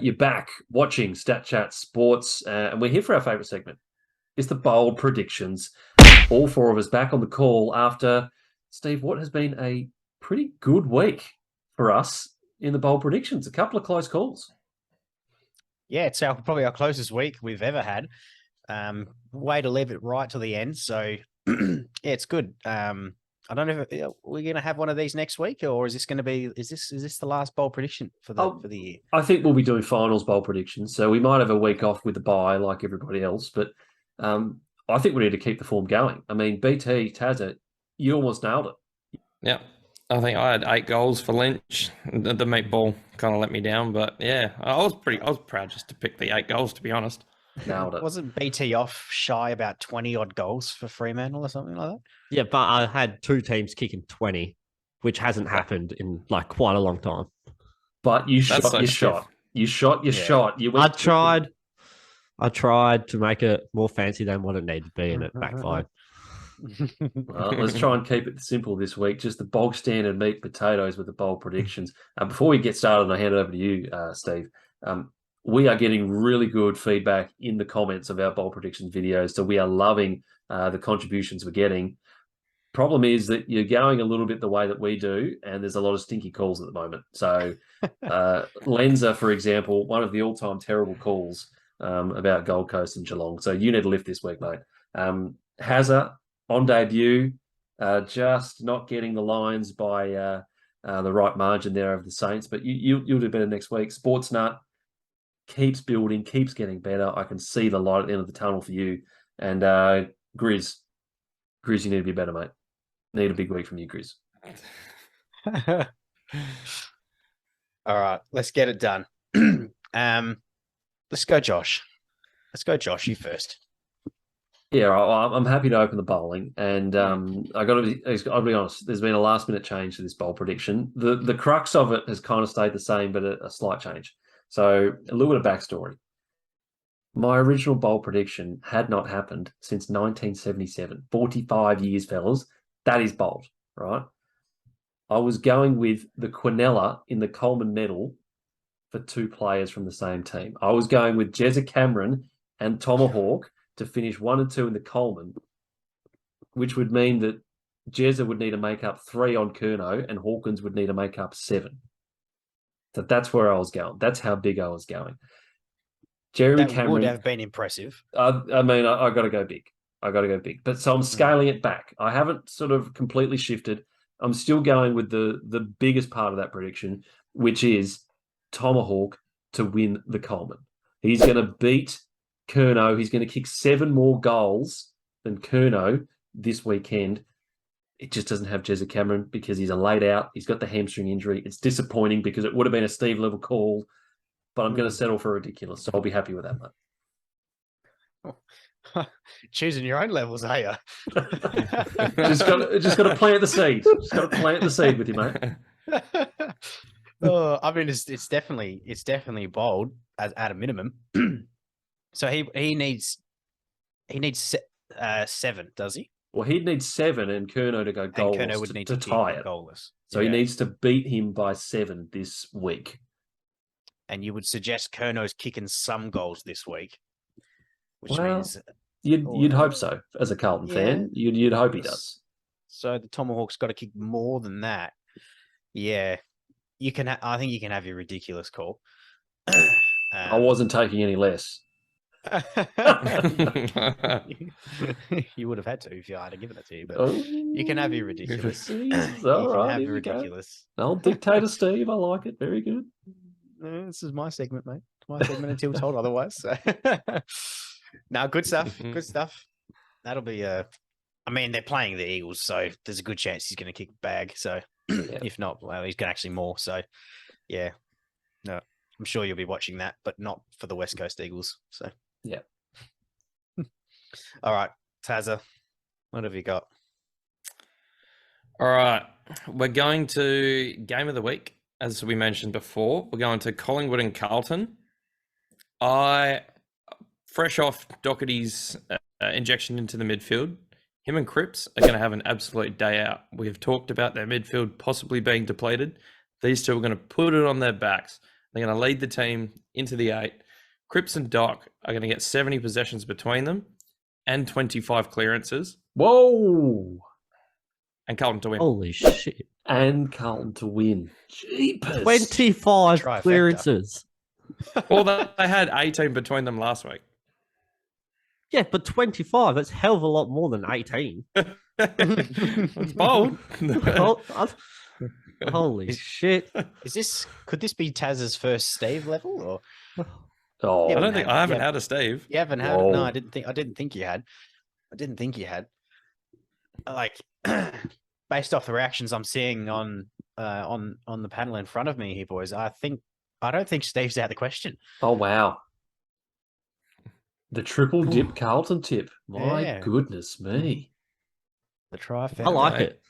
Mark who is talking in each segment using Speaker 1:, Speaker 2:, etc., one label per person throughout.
Speaker 1: You're back watching Stat Chat Sports, and we're here for our favourite segment. It's the bold predictions. All four of us back on the call after, Steve, what has been a pretty good week for us in the bold predictions. A couple of close calls.
Speaker 2: Yeah, it's probably our closest week we've ever had. Way to leave it right to the end. So, yeah, it's good. I don't know if we're going to have one of these next week, or is this going to be? Is this the last bold prediction for the year?
Speaker 1: I think we'll be doing finals bowl predictions, so we might have a week off with the bye like everybody else. But I think we need to keep the form going. I mean, BT Tazza, you almost nailed it.
Speaker 3: Yeah, I think I had 8 goals for Lynch. The meatball kind of let me down, but yeah, I was proud just to pick the 8 goals, to be honest.
Speaker 1: Nailed it.
Speaker 2: Wasn't BT off shy about 20 odd goals for Fremantle or something like that?
Speaker 4: Yeah, but I had 2 teams kicking 20, which hasn't happened in like quite a long time.
Speaker 1: But you shot your shot. You shot your shot. You went.
Speaker 4: I tried to make it more fancy than what it needed to be, and it backfired.
Speaker 1: Well, let's try and keep it simple this week. Just the bog standard meat and potatoes with the bold predictions. Before we get started, and I hand it over to you, Steve. We are getting really good feedback in the comments of our bold predictions videos, so we are loving the contributions we're getting. Problem is that you're going a little bit the way that we do, and there's a lot of stinky calls at the moment. So, Lenza, for example, one of the all-time terrible calls about Gold Coast and Geelong. So you need to lift this week, mate. Hazza on debut, just not getting the lines by the right margin there of the Saints, but you'll do better next week. Sportsnut keeps building, keeps getting better. I can see the light at the end of the tunnel for you. And Grizz, you need to be better, mate. Need a big week from you, Grizz.
Speaker 2: All right, let's get it done. Let's go, Josh. You first.
Speaker 1: Yeah, I'm happy to open the bowling, and I'll be honest. There's been a last minute change to this bowl prediction. The crux of it has kind of stayed the same, but a slight change. So a little bit of backstory. My original bowl prediction had not happened since 1977. 45 years, fellas. That is bold, right? I was going with the Quinella in the Coleman medal for 2 players from the same team. I was going with Jezza Cameron and Tomahawk to finish 1 and 2 in the Coleman, which would mean that Jezza would need to make up 3 on Curnow and Hawkins would need to make up 7. So that's where I was going. That's how big I was going. Jeremy Cameron
Speaker 2: would have been impressive.
Speaker 1: I mean, I got to go big. But so I'm scaling it back. I haven't sort of completely shifted. I'm still going with the biggest part of that prediction, which is Tomahawk to win the Coleman. He's going to beat Curnow. He's going to kick 7 more goals than Curnow this weekend. It just doesn't have Jezza Cameron because he's a laid out. He's got the hamstring injury. It's disappointing because it would have been a Steve level call, but I'm going to settle for ridiculous. So I'll be happy with that, mate.
Speaker 2: Choosing your own levels, are you?
Speaker 1: just got to plant the seed. Just got to plant the seed with you, mate.
Speaker 2: I mean, it's definitely bold at a minimum. So he needs 7, does he?
Speaker 1: Well, he'd need 7 and Curnow to go goalless
Speaker 2: and Curnow would need to
Speaker 1: tie it.
Speaker 2: Goalless.
Speaker 1: So he needs to beat him by 7 this week.
Speaker 2: And you would suggest Curnow's kicking some goals this week, which
Speaker 1: well,
Speaker 2: means
Speaker 1: you'd hope so as a Carlton fan. You'd hope he does.
Speaker 2: So the Tomahawk's got to kick more than that. Yeah, you can. I think you can have your ridiculous call.
Speaker 1: I wasn't taking any less.
Speaker 2: You would have had to if you had given it to you, but you can have your ridiculous.
Speaker 1: All right,
Speaker 2: have your ridiculous.
Speaker 1: Old dictator Steve, I like it. Very good.
Speaker 2: This is my segment, mate. It's my segment until told otherwise. So. Now, good stuff. Good stuff. That'll be I mean, they're playing the Eagles, so there's a good chance he's going to kick bag. So, if not, well, he's going to actually more. So, yeah, no, I'm sure you'll be watching that, but not for the West Coast Eagles. So,
Speaker 1: yeah.
Speaker 2: All right, Tazza, what have you got?
Speaker 3: All right, we're going to game of the week, as we mentioned before. We're going to Collingwood and Carlton. Fresh off Doherty's injection into the midfield, him and Cripps are going to have an absolute day out. We have talked about their midfield possibly being depleted. These two are going to put it on their backs. They're going to lead the team into the 8. Cripps and Doc are going to get 70 possessions between them and 25 clearances,
Speaker 1: Whoa!
Speaker 3: and Carlton to win.
Speaker 4: Holy shit.
Speaker 1: And Carlton to win. Jeepers.
Speaker 4: 25
Speaker 2: Trifecta.
Speaker 4: clearances.
Speaker 3: Well, they had 18 between them last week.
Speaker 4: Yeah, but 25, that's a hell of a lot more than 18.
Speaker 3: It's bold.
Speaker 4: Holy shit.
Speaker 2: Could this be Taz's first Steve level or
Speaker 1: Oh,
Speaker 2: Yeah,
Speaker 3: I haven't had a Steve.
Speaker 2: you haven't had
Speaker 1: Whoa.
Speaker 2: no, I didn't think you had. Like based off the reactions I'm seeing on the panel in front of me here, boys, I don't think Steve's out of the question.
Speaker 1: oh wow. The triple dip Carlton tip. My
Speaker 2: Yeah.
Speaker 1: goodness me.
Speaker 2: The trifecta.
Speaker 4: I like
Speaker 3: Right.
Speaker 4: it.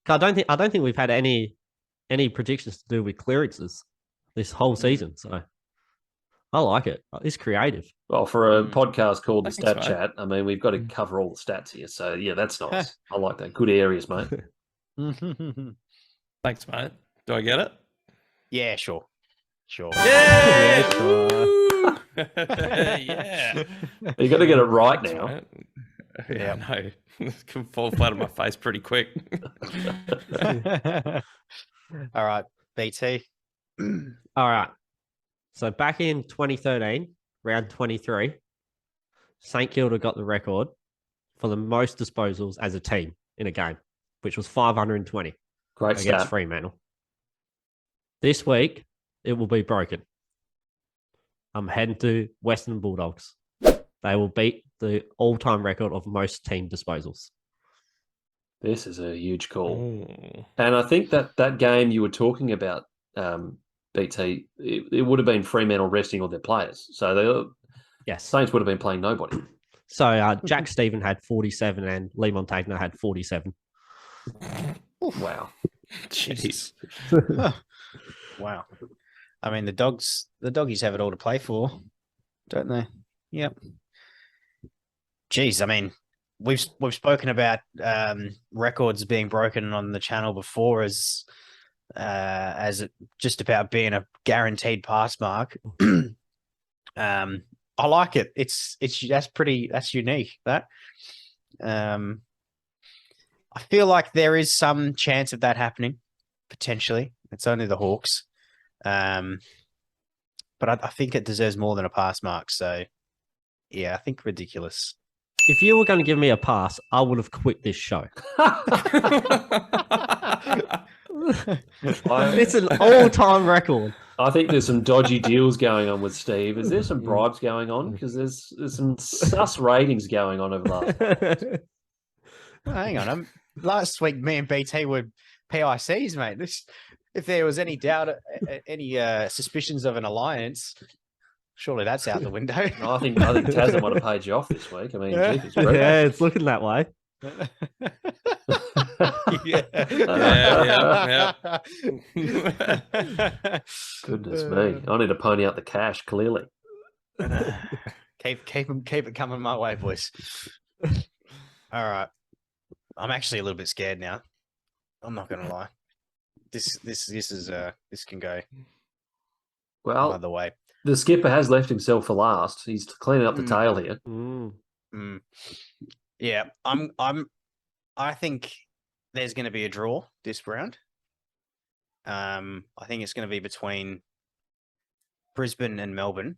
Speaker 4: I don't think we've had any predictions to do with clearances this whole season. So I like it. It's creative.
Speaker 1: Well, for a podcast called The
Speaker 3: Thanks,
Speaker 1: Stat
Speaker 3: mate.
Speaker 1: Chat, I mean, we've got to cover all the stats here. So, yeah, that's nice. I like that. Good areas, mate.
Speaker 3: Thanks, mate. Do I get it?
Speaker 2: Yeah, sure.
Speaker 3: Yeah!
Speaker 4: sure.
Speaker 3: Yeah.
Speaker 1: You got to get it right
Speaker 3: Thanks,
Speaker 1: now.
Speaker 3: mate. Yeah, I know. It can fall flat on my face pretty quick.
Speaker 2: All right, BT.
Speaker 4: All right. So back in 2013, round 23, St Kilda got the record for the most disposals as a team in a game, which was 520
Speaker 1: Great
Speaker 4: against
Speaker 1: stat.
Speaker 4: Fremantle. This week, it will be broken. I'm heading to Western Bulldogs. They will beat the all-time record of most team disposals.
Speaker 1: This is a huge call.
Speaker 3: Ooh.
Speaker 1: And I think that game you were talking about, BT, it would have been Fremantle resting all their players. So the
Speaker 4: Yes.
Speaker 1: Saints would have been playing nobody.
Speaker 4: So Jack Stephen had 47 and Lee Montagna had 47.
Speaker 1: Wow.
Speaker 3: Jeez.
Speaker 2: Wow. I mean, the doggies have it all to play for, don't they? Yep. Geez, I mean, we've spoken about records being broken on the channel before as it just about being a guaranteed pass mark. I like it. That's unique. That I feel like there is some chance of that happening potentially. It's only the Hawks, but I think it deserves more than a pass mark. So yeah, I think ridiculous.
Speaker 4: If you were going to give me a pass, I would have quit this show. It's an all-time record.
Speaker 1: I think there's some dodgy deals going on with Steve. Is there some bribes going on? Because there's some sus ratings going on over last.
Speaker 2: Oh, hang on, last week me and BT were PICs, mate. If there was any doubt, any suspicions of an alliance, surely that's out the window.
Speaker 1: I think Tasman might have paid you off this week. I mean, jeepers, Brett.
Speaker 4: Yeah, it's looking that way.
Speaker 1: Goodness me. I need to pony out the cash, clearly.
Speaker 2: Keep it coming my way, boys. All right. I'm actually a little bit scared now. I'm not gonna lie. This can go
Speaker 1: Well,
Speaker 2: either way.
Speaker 1: the skipper has left himself for last. He's cleaning up the tail here.
Speaker 2: Yeah, I think there's going to be a draw this round. I think it's going to be between Brisbane and Melbourne,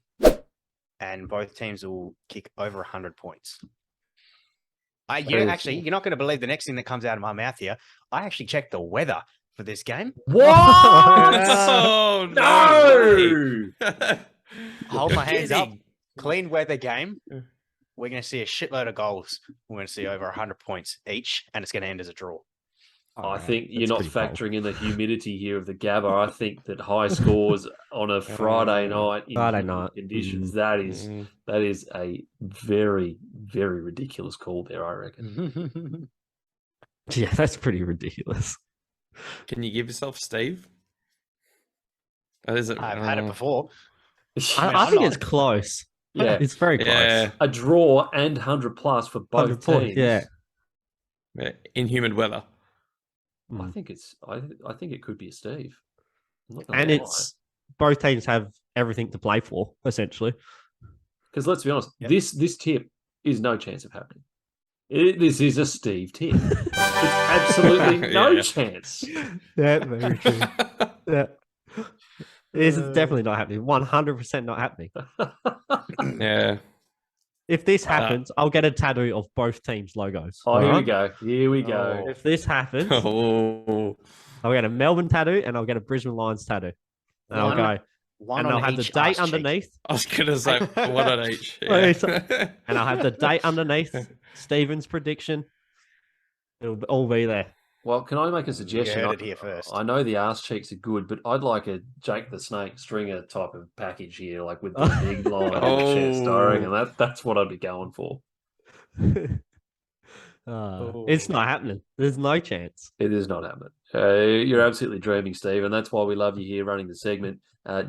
Speaker 2: and both teams will kick over 100 points. You're not going to believe the next thing that comes out of my mouth here. I actually checked the weather for this game.
Speaker 1: What?
Speaker 3: Oh,
Speaker 1: no!
Speaker 2: Hold my hands up. Clean weather game. We're going to see a shitload of goals. We're going to see over 100 points each, and it's going to end as a draw.
Speaker 1: I think you're not factoring in the humidity here of the Gabba. I think that high scores on a Friday night in conditions, that is a very, very ridiculous call there, I reckon.
Speaker 4: Yeah, that's pretty ridiculous.
Speaker 3: Can you give yourself Steve?
Speaker 2: I've had it before.
Speaker 4: I think it's close.
Speaker 1: Yeah,
Speaker 4: it's very close.
Speaker 3: Yeah.
Speaker 1: A draw and 100 plus for both teams.
Speaker 4: Yeah.
Speaker 3: In humid weather.
Speaker 1: I think it could be a Steve.
Speaker 4: And it's both teams have everything to play for, essentially.
Speaker 1: Because let's be honest,
Speaker 2: Yep.
Speaker 1: this tip is no chance of happening. This is a Steve tip. It's absolutely no
Speaker 3: Yeah.
Speaker 1: chance.
Speaker 4: Yeah, very true. Yeah. This is definitely not happening. 100% not happening.
Speaker 3: Yeah.
Speaker 4: If this happens, I'll get a tattoo of both teams' logos.
Speaker 1: Oh, here we
Speaker 4: alright?
Speaker 1: go. Here we go.
Speaker 2: Oh.
Speaker 4: If this happens,
Speaker 3: Oh.
Speaker 4: I'll get a Melbourne tattoo and I'll get a Brisbane Lions tattoo. And I'll go,
Speaker 2: One
Speaker 4: and
Speaker 2: on
Speaker 4: I'll have the
Speaker 2: each
Speaker 4: date
Speaker 2: arse cheek.
Speaker 4: underneath.
Speaker 3: I was going to say one on each.
Speaker 4: Oh,
Speaker 3: Yeah.
Speaker 4: And I'll have the date underneath. Stephen's prediction. It'll all be there.
Speaker 1: Well, can I make a suggestion?
Speaker 2: You heard it here first.
Speaker 1: I know the arse cheeks are good, but I'd like a Jake the Snake stringer type of package here, like with the big line on the chest. I reckon that's what I'd be going for.
Speaker 4: It's not happening. There's no chance.
Speaker 1: It is not happening. You're absolutely dreaming, Steve, and that's why we love you here running the segment.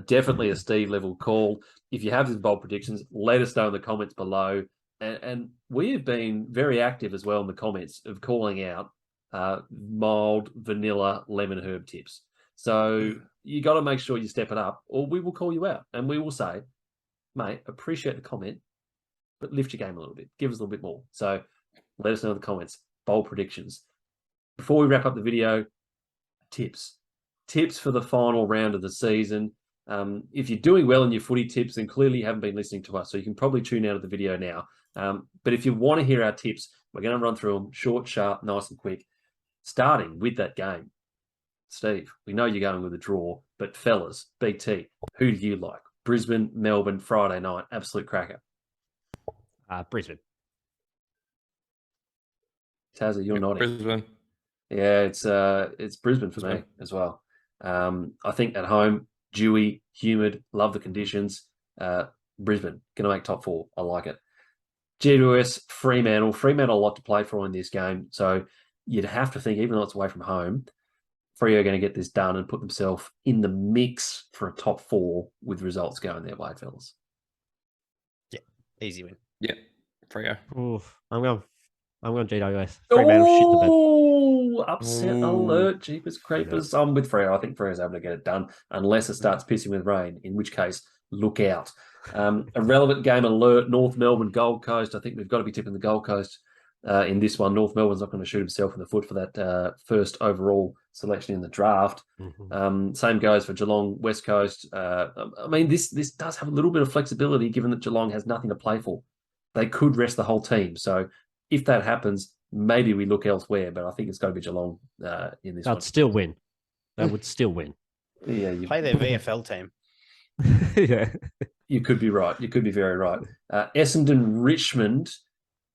Speaker 1: Definitely a Steve level call. If you have these bold predictions, let us know in the comments below. And we have been very active as well in the comments of calling out mild vanilla lemon herb tips. So you got to make sure you step it up, or we will call you out and we will say, mate, appreciate the comment, but lift your game a little bit. Give us a little bit more. So let us know in the comments. Bold predictions. Before we wrap up the video, tips for the final round of the season. If you're doing well in your footy tips, then clearly you haven't been listening to us, so you can probably tune out of the video now. But if you want to hear our tips, we're going to run through them short, sharp, nice and quick, starting with that game. Steve, we know you're going with a draw, but fellas, BT, who do you like? Brisbane, Melbourne, Friday night, absolute cracker.
Speaker 4: Brisbane.
Speaker 1: Tazza, you're nodding.
Speaker 3: Brisbane.
Speaker 1: Yeah, it's Brisbane for me as well. I think at home, dewy, humid, love the conditions. Brisbane, going to make top four. I like it. GWS, Fremantle. Fremantle a lot to play for in this game. So you'd have to think, even though it's away from home, Freo are going to get this done and put themselves in the mix for a top four with results going their way, fellas.
Speaker 2: Yeah, easy win.
Speaker 3: Yeah, Freo.
Speaker 4: Oof. I'm going GWS. Fremantle shit the bed.
Speaker 1: Oh, upset
Speaker 3: Ooh.
Speaker 1: alert, Jeepers Creepers. I'm with Freo. I think Freo's able to get it done unless it starts pissing with rain, in which case, look out. A relevant game alert, North Melbourne, Gold Coast. I think we've got to be tipping the Gold Coast in this one. North Melbourne's not going to shoot himself in the foot for that first overall selection in the draft. Same goes for Geelong, West Coast. I mean, this does have a little bit of flexibility given that Geelong has nothing to play for. They could rest the whole team. So if that happens, maybe we look elsewhere, but I think it's got to be Geelong in this one.
Speaker 4: They'd still win. They would still win.
Speaker 1: Yeah,
Speaker 2: Play their VFL team.
Speaker 4: Yeah.
Speaker 1: you could be right. You could be very right. Essendon, Richmond.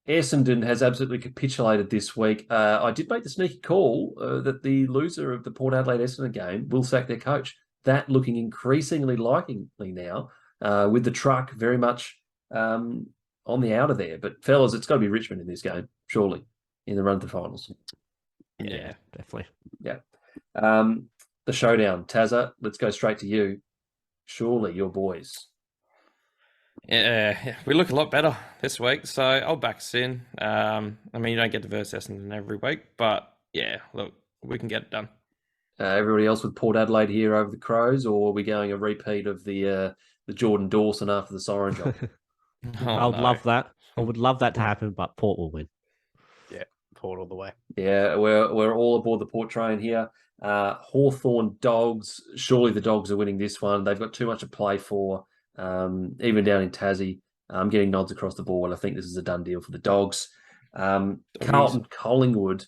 Speaker 1: Essendon has absolutely capitulated this week. I did make the sneaky call that the loser of the Port Adelaide Essendon game will sack their coach. That looking increasingly likely now, with the truck very much on the outer there. But fellas, it's got to be Richmond in this game, surely, in the run to the finals.
Speaker 4: Yeah, definitely.
Speaker 1: Yeah. The showdown, Tazza, let's go straight to you. Surely your boys.
Speaker 3: Yeah, we look a lot better this week, so I'll back us in. I mean, you don't get to verse Essendon every week, but yeah, look, we can get it done.
Speaker 1: Everybody else with Port Adelaide here over the Crows, or are we going a repeat of the Jordan Dawson after the siren job?
Speaker 4: I would love that. I would love that to happen, but Port will win.
Speaker 2: Yeah, Port all the way.
Speaker 1: Yeah, we're all aboard the Port train here. Hawthorn Dogs. Surely the Dogs are winning this one. They've got too much to play for. Even down in Tassie, I'm getting nods across the board. I think this is a done deal for the Dogs. Carlton Collingwood.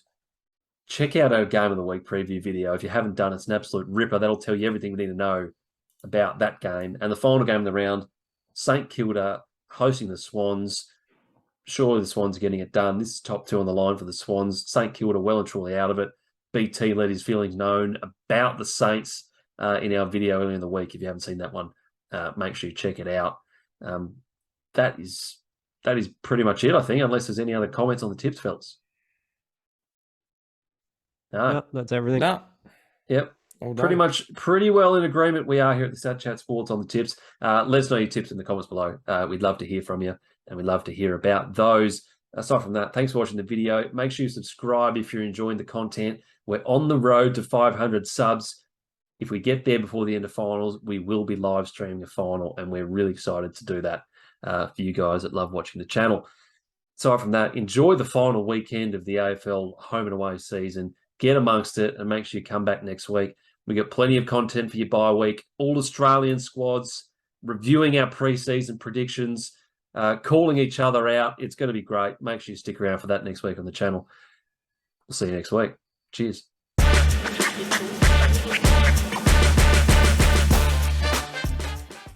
Speaker 1: Check out our Game of the Week preview video. If you haven't done it, it's an absolute ripper. That'll tell you everything we need to know about that game. And the final game of the round, St Kilda hosting the Swans. Surely the Swans are getting it done. This is top two on the line for the Swans. St Kilda well and truly out of it. BT let his feelings known about the Saints in our video earlier in the week. If you haven't seen that one, make sure you check it out. That is pretty much it, I think, unless there's any other comments on the tips, fellas. No.
Speaker 4: Yep, that's everything.
Speaker 3: No.
Speaker 1: Yep.
Speaker 3: All
Speaker 1: Pretty
Speaker 3: done.
Speaker 1: much, pretty well in agreement we are here at the Stat Chat Sports on the tips. Let us know your tips in the comments below. We'd love to hear from you, and we'd love to hear about those. Aside from that, thanks for watching the video. Make sure you subscribe if you're enjoying the content. We're on the road to 500 subs. if we get there before the end of finals, we will be live streaming a final, and we're really excited to do that for you guys that love watching the channel. Aside from that, enjoy the final weekend of the AFL home and away season. Get amongst it and make sure you come back next week. We got plenty of content for your bye week, all Australian squads, reviewing our preseason predictions, calling each other out. It's going to be great. Make sure you stick around for that next week on the channel. We'll see you next week. Cheers.